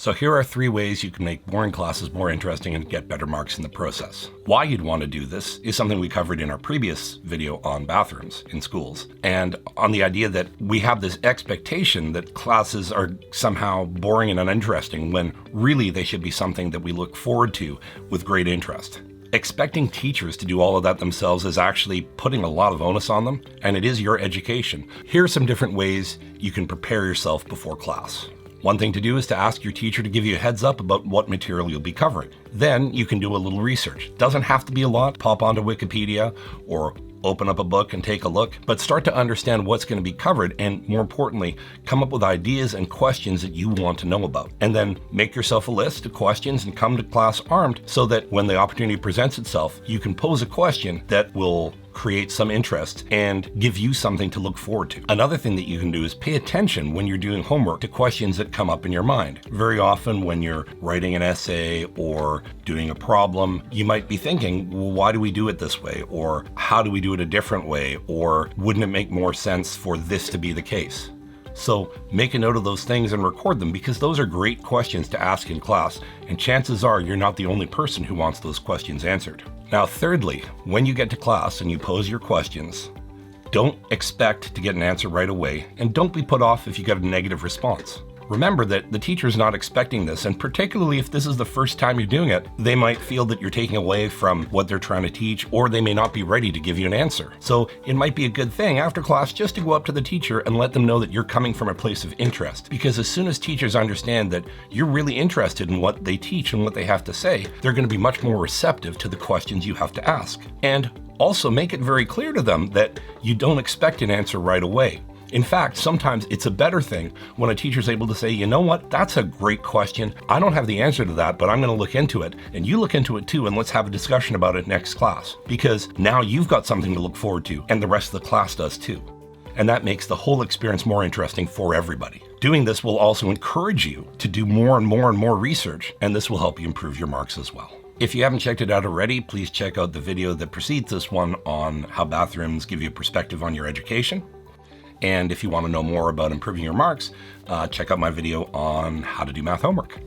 So here are 3 ways you can make boring classes more interesting and get better marks in the process. Why you'd want to do this is something we covered in our previous video on bathrooms in schools, and on the idea that we have this expectation that classes are somehow boring and uninteresting when really they should be something that we look forward to with great interest. Expecting teachers to do all of that themselves is actually putting a lot of onus on them, and it is your education. Here are some different ways you can prepare yourself before class. One thing to do is to ask your teacher to give you a heads up about what material you'll be covering. Then you can do a little research. Doesn't have to be a lot. Pop onto Wikipedia or open up a book and take a look, but start to understand what's going to be covered, and more importantly, come up with ideas and questions that you want to know about. And then make yourself a list of questions and come to class armed so that when the opportunity presents itself, you can pose a question that will create some interest and give you something to look forward to. Another thing that you can do is pay attention when you're doing homework to questions that come up in your mind. Very often when you're writing an essay or doing a problem, you might be thinking, well, why do we do it this way? Or how do we do it a different way? Or wouldn't it make more sense for this to be the case? So make a note of those things and record them, because those are great questions to ask in class, and chances are you're not the only person who wants those questions answered. Now, thirdly, when you get to class and you pose your questions, don't expect to get an answer right away, and don't be put off if you get a negative response. Remember that the teacher's not expecting this, and particularly if this is the first time you're doing it, they might feel that you're taking away from what they're trying to teach, or they may not be ready to give you an answer. So it might be a good thing after class just to go up to the teacher and let them know that you're coming from a place of interest. Because as soon as teachers understand that you're really interested in what they teach and what they have to say, they're going to be much more receptive to the questions you have to ask. And also make it very clear to them that you don't expect an answer right away. In fact, sometimes it's a better thing when a teacher's able to say, you know what, that's a great question. I don't have the answer to that, but I'm going to look into it, and you look into it too, and let's have a discussion about it next class. Because now you've got something to look forward to, and the rest of the class does too. And that makes the whole experience more interesting for everybody. Doing this will also encourage you to do more and more and more research, and this will help you improve your marks as well. If you haven't checked it out already, please check out the video that precedes this one on how bathrooms give you a perspective on your education. And if you want to know more about improving your marks, check out my video on how to do math homework.